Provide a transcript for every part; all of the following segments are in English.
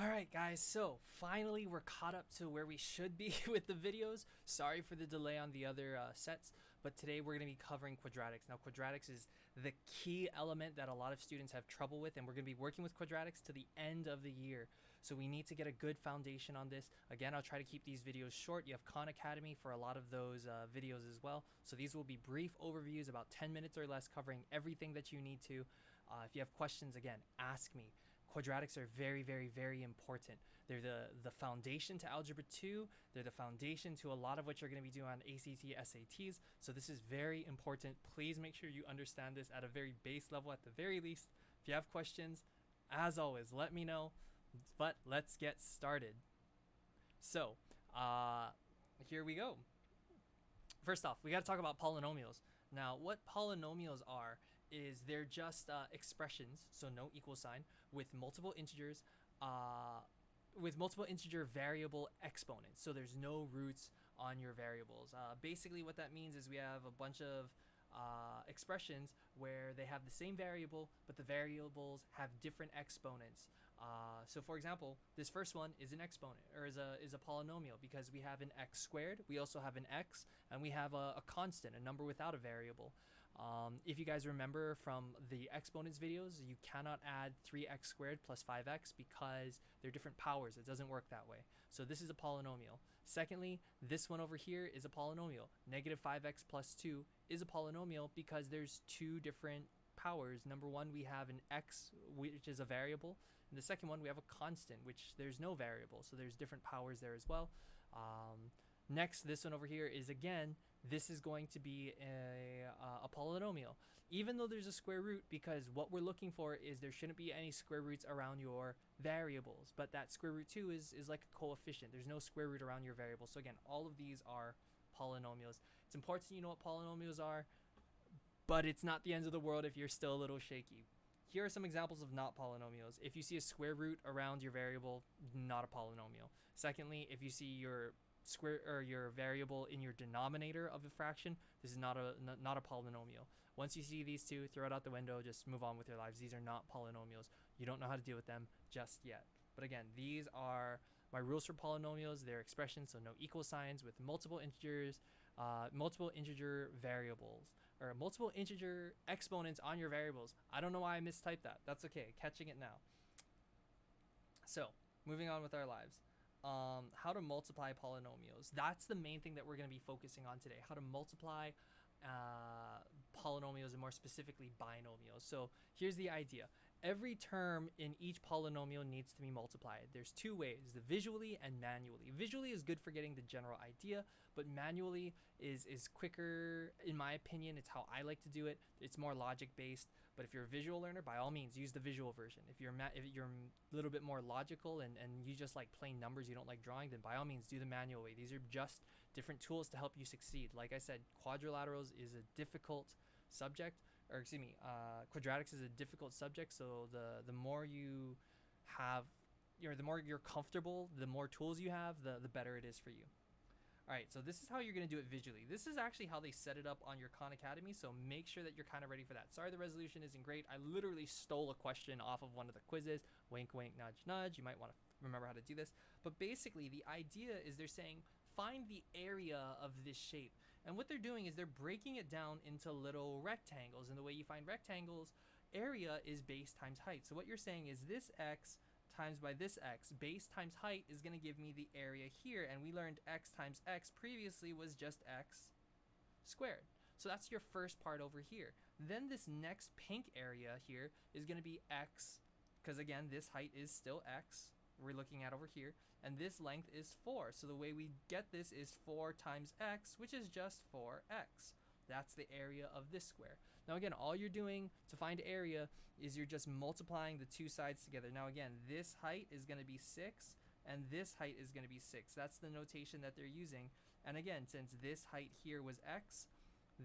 Alright guys, so finally we're caught up to where we should be with the videos. Sorry for the delay on the other sets, but today we're going to be covering quadratics. Now quadratics is the key element that a lot of students have trouble with, and we're going to be working with quadratics to the end of the year. So we need to get a good foundation on this. Again, I'll try to keep these videos short. You have Khan Academy for a lot of those videos as well. So these will be brief overviews, about 10 minutes or less, covering everything that you need to. If you have questions, again, ask me. Quadratics are very, very, very important. They're the foundation to Algebra 2. They're the foundation to a lot of what you're going to be doing on ACT, SATs. So this is very important. Please make sure you understand this at a very base level at the very least. If you have questions, as always, let me know. But let's get started. So, here we go. First off, we got to talk about polynomials. Now, what polynomials are is they're just expressions, so no equal sign, with multiple integers, with multiple integer variable exponents. So there's no roots on your variables. Basically, what that means is we have a bunch of expressions where they have the same variable, but the variables have different exponents. So for example, this first one is an exponent, or is a polynomial, because we have an x squared, we also have an x, and we have a constant, a number without a variable. If you guys remember from the exponents videos, you cannot add 3x squared plus 5x because they're different powers. It doesn't work that way. So this is a polynomial. Secondly, this one over here is a polynomial. Negative 5x plus 2 is a polynomial because there's two different powers. Number one, we have an x, which is a variable, and the second one we have a constant, which there's no variable, so there's different powers there as well. Next, this one over here is, again, this is going to be a polynomial, even though there's a square root, because what we're looking for is there shouldn't be any square roots around your variables, but that square root 2 is like a coefficient. There's no square root around your variable. So again, all of these are polynomials. It's important you know what polynomials are, but it's not the end of the world if you're still a little shaky. Here are some examples of not polynomials. If you see a square root around your variable, not a polynomial. Secondly, if you see your square or your variable in your denominator of a fraction, this is not a polynomial. Once you see these two, throw it out the window, just move on with your lives. These are not polynomials. You don't know how to deal with them just yet. But again, these are my rules for polynomials. They're expressions, so no equal signs, with multiple integers, multiple integer variables, or multiple integer exponents on your variables. I don't know why I mistyped that. That's okay. Catching it now. So, moving on with our lives. How to multiply polynomials. That's the main thing that we're going to be focusing on today. How to multiply polynomials, and more specifically binomials. So here's the idea. Every term in each polynomial needs to be multiplied. There's two ways, the visually and manually. Visually is good for getting the general idea, but manually is quicker, in my opinion. It's how I like to do it. It's more logic based, but if you're a visual learner, by all means use the visual version. If you're a little bit more logical and you just like plain numbers, you don't like drawing, then by all means do the manual way. These are just different tools to help you succeed. Like I said, quadrilaterals is a difficult subject, or excuse me, quadratics is a difficult subject. So the more you have, the more you're comfortable, the more tools you have, the better it is for you. All right, so this is how you're going to do it visually. This is actually how they set it up on your Khan Academy, so make sure that you're kind of ready for that. Sorry the resolution isn't great. I literally stole a question off of one of the quizzes. Wink, wink, nudge, nudge. You might want to remember how to do this. But basically, the idea is they're saying, find the area of this shape. And what they're doing is they're breaking it down into little rectangles. And the way you find rectangles, area is base times height. So what you're saying is this x times by this x, base times height, is going to give me the area here. And we learned x times x previously was just x squared. So that's your first part over here. Then this next pink area here is going to be x, because again, this height is still x. We're looking at over here, and this length is 4. So the way we get this is 4 times x, which is just 4x. That's the area of this square. Now again, all you're doing to find area is you're just multiplying the two sides together. Now again, this height is going to be 6, and this height is going to be 6. That's the notation that they're using. And again, since this height here was x,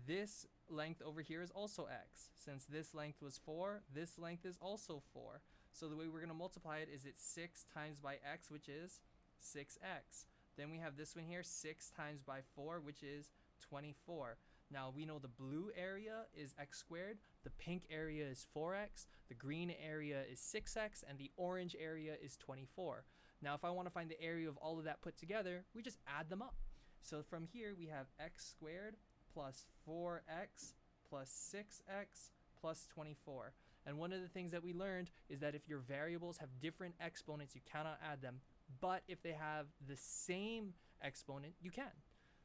this length over here is also x. Since this length was 4, this length is also 4. So the way we're going to multiply it is it's 6 times by x, which is 6x. Then we have this one here, 6 times by 4, which is 24. Now we know the blue area is x squared, the pink area is 4x, the green area is 6x, and the orange area is 24. Now if I want to find the area of all of that put together, we just add them up. So from here we have x squared plus 4x plus 6x plus 24. And one of the things that we learned is that if your variables have different exponents, you cannot add them. But if they have the same exponent, you can.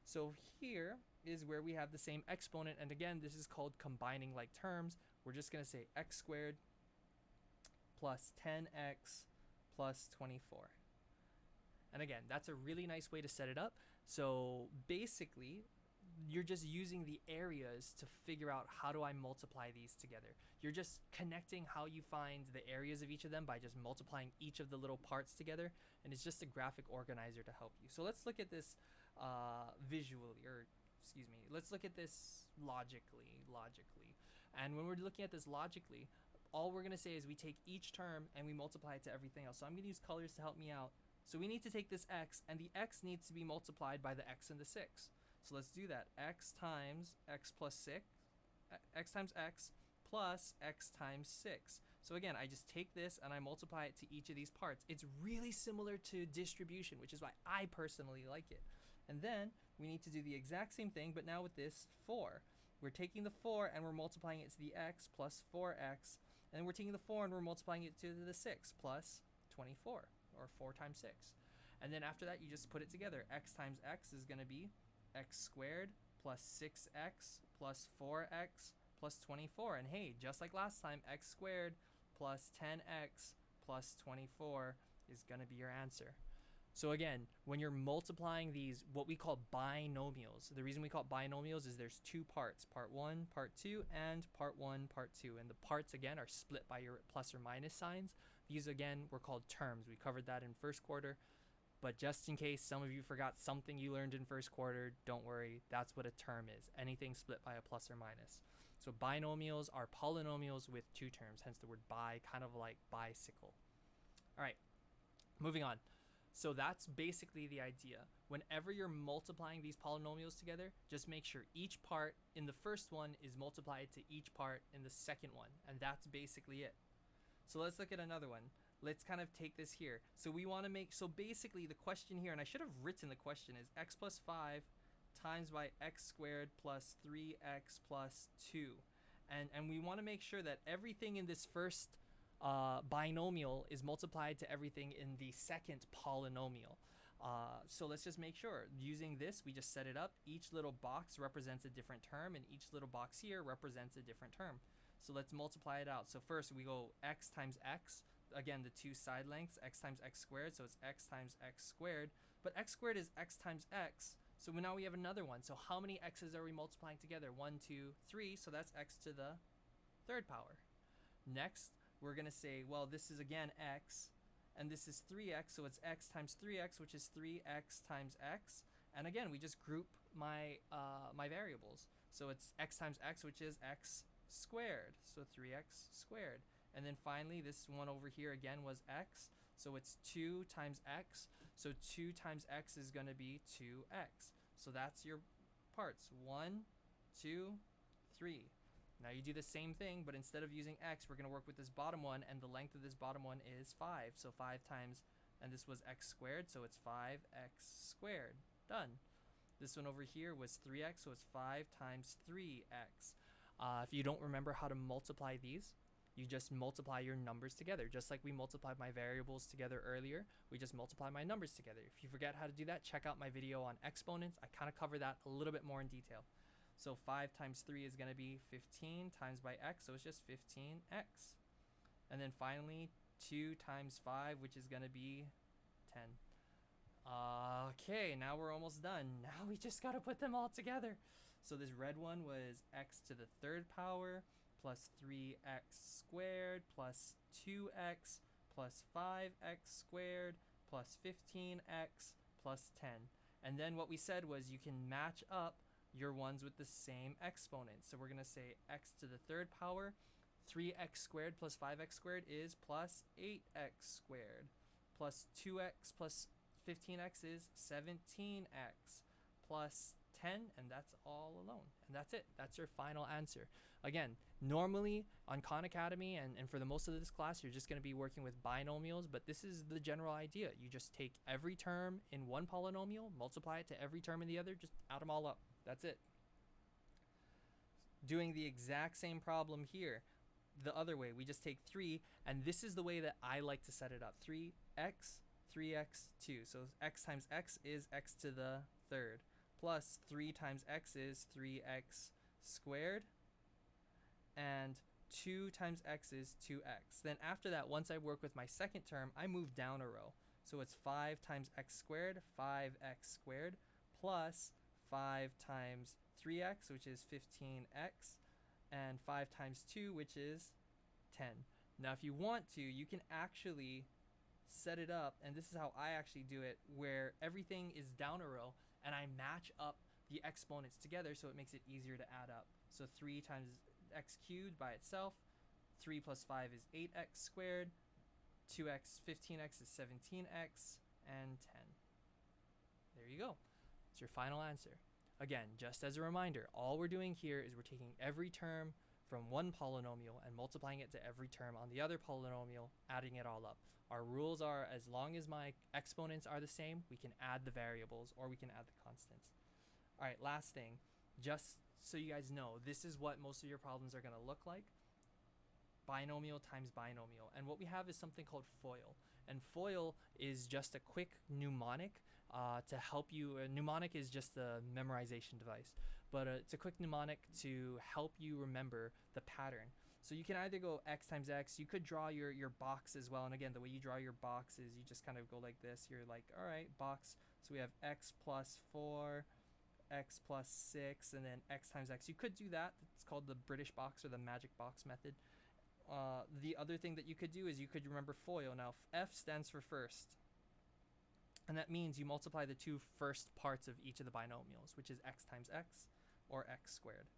So here is where we have the same exponent. And again, this is called combining like terms. We're just going to say x squared plus 10x plus 24. And again, that's a really nice way to set it up. So basically, you're just using the areas to figure out how do I multiply these together. You're just connecting how you find the areas of each of them by just multiplying each of the little parts together, and it's just a graphic organizer to help you. So let's look at this let's look at this logically. And when we're looking at this logically, all we're going to say is we take each term and we multiply it to everything else. So I'm going to use colors to help me out. So we need to take this x, and the x needs to be multiplied by the x and the 6. So let's do that. X times x plus 6, x times x plus x times 6. So again, I just take this and I multiply it to each of these parts. It's really similar to distribution, which is why I personally like it. And then we need to do the exact same thing, but now with this 4. We're taking the 4 and we're multiplying it to the x plus 4x. And then we're taking the 4 and we're multiplying it to the 6 plus 24, or 4 times 6. And then after that, you just put it together. X times x is going to be x squared plus 6x plus 4x plus 24. And hey, just like last time, x squared plus 10x plus 24 is going to be your answer. So again, when you're multiplying these, what we call binomials, the reason we call it binomials is there's two parts, part 1, part 2, and part 1, part 2. And the parts, again, are split by your plus or minus signs. These, again, were called terms. We covered that in first quarter. But just in case some of you forgot something you learned in first quarter, don't worry. That's what a term is. Anything split by a plus or minus. So binomials are polynomials with two terms, hence the word bi, kind of like bicycle. All right, moving on. So that's basically the idea. Whenever you're multiplying these polynomials together, just make sure each part in the first one is multiplied to each part in the second one. And that's basically it. So let's look at another one. Let's kind of take this here. So we want to make, so basically the question here, and I should have written the question, is x plus 5 times by x squared plus 3x plus 2. And we want to make sure that everything in this first binomial is multiplied to everything in the second polynomial. So let's just make sure. Using this, we just set it up. Each little box represents a different term, and each little box here represents a different term. So let's multiply it out. So first we go x times x. Again, the two side lengths, x times x squared, so it's x times x squared. But x squared is x times x, so now we have another one. So how many x's are we multiplying together? 1, 2, 3, so that's x to the third power. Next, we're going to say, well, this is again x, and this is 3x, so it's x times 3x, which is 3x times x. And again, we just group my my variables. So it's x times x, which is x squared, so 3x squared. And then finally, this one over here again was x, so it's 2 times x. So 2 times x is going to be 2x. So that's your parts, 1, 2, 3. Now you do the same thing, but instead of using x, we're going to work with this bottom one, and the length of this bottom one is 5. So 5 times, and this was x squared, so it's 5x squared. Done. This one over here was 3x, so it's 5 times 3x. If you don't remember how to multiply these, you just multiply your numbers together. Just like we multiplied my variables together earlier, we just multiply my numbers together. If you forget how to do that, check out my video on exponents. I kind of cover that a little bit more in detail. So 5 times 3 is going to be 15 times by x, so it's just 15x. And then finally, 2 times 5, which is going to be 10. Okay, now we're almost done. Now we just got to put them all together. So this red one was x to the third power plus 3x squared plus 2x plus 5x squared plus 15x plus 10. And then what we said was you can match up your ones with the same exponent. So we're going to say x to the third power, 3x squared plus 5x squared is plus 8x squared, plus 2x plus 15x is 17x, plus 10, and that's all alone. And that's it. That's your final answer. Again, normally on Khan Academy and for the most of this class, you're just going to be working with binomials, but this is the general idea. You just take every term in one polynomial, multiply it to every term in the other, just add them all up. That's it. Doing the exact same problem here, the other way, we just take 3, and this is the way that I like to set it up. 3x, 3x, 2. So x times x is x to the third, plus 3 times x is 3x squared, and 2 times x is 2x. Then after that, once I work with my second term, I move down a row. So it's 5 times x squared, 5x squared, plus 5 times 3x, which is 15x, and 5 times 2, which is 10. Now, if you want to, you can actually set it up, and this is how I actually do it, where everything is down a row, and I match up the exponents together so it makes it easier to add up. So 3 times x cubed by itself, 3 plus 5 is 8x squared, 2x, 15x is 17x, and 10. There you go. It's your final answer. Again, just as a reminder, all we're doing here is we're taking every term from one polynomial and multiplying it to every term on the other polynomial, adding it all up. Our rules are, as long as my exponents are the same, we can add the variables or we can add the constants. All right, last thing, just so you guys know, this is what most of your problems are going to look like. Binomial times binomial. And what we have is something called FOIL. And FOIL is just a quick mnemonic to help you. A mnemonic is just a memorization device, but it's a quick mnemonic to help you remember the pattern. So you can either go x times x, you could draw your box as well. And again, the way you draw your box is you just kind of go like this. You're like, all right, box. So we have x plus 4, x plus 6, and then x times x. You could do that. It's called the British box or the magic box method. The other thing that you could do is you could remember FOIL. Now, F stands for first. And that means you multiply the two first parts of each of the binomials, which is x times x or x squared.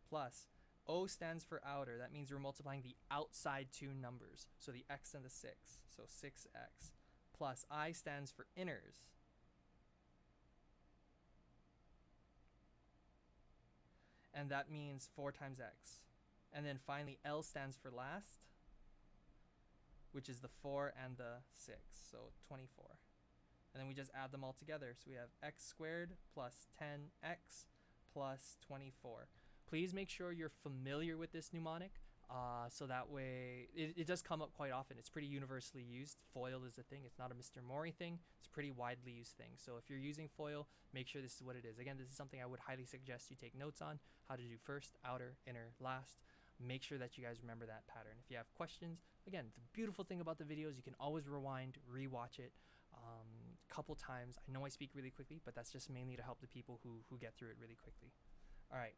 Plus, O stands for outer. That means we're multiplying the outside two numbers, so the x and the 6, so 6x. Plus, I stands for inners. And that means 4 times x. And then finally, L stands for last, which is the 4 and the 6, so 24. And then we just add them all together. So we have x squared plus 10x plus 24. Please make sure you're familiar with this mnemonic, so that way it does come up quite often. It's pretty universally used. FOIL is a thing. It's not a Mr. Mori thing. It's a pretty widely used thing. So if you're using FOIL, make sure this is what it is. Again, this is something I would highly suggest you take notes on, how to do first, outer, inner, last. Make sure that you guys remember that pattern. If you have questions, again, the beautiful thing about the videos, you can always rewind, rewatch it a couple times. I know I speak really quickly, but that's just mainly to help the people who get through it really quickly. All right,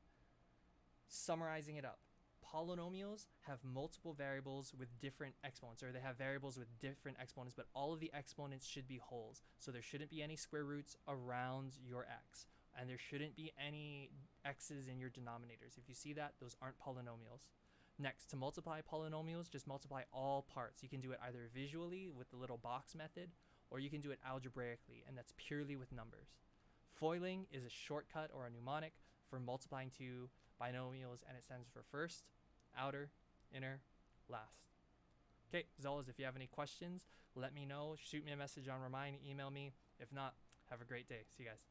summarizing it up. Polynomials have multiple variables with different exponents, or they have variables with different exponents, but all of the exponents should be wholes. So there shouldn't be any square roots around your x, and there shouldn't be any x's in your denominators. If you see that, those aren't polynomials. Next, to multiply polynomials, just multiply all parts. You can do it either visually with the little box method, or you can do it algebraically, and that's purely with numbers. Foiling is a shortcut or a mnemonic for multiplying two binomials, and it stands for first, outer, inner, last. Okay, as always, if you have any questions, let me know. Shoot me a message on Remind, email me. If not, have a great day. See you guys.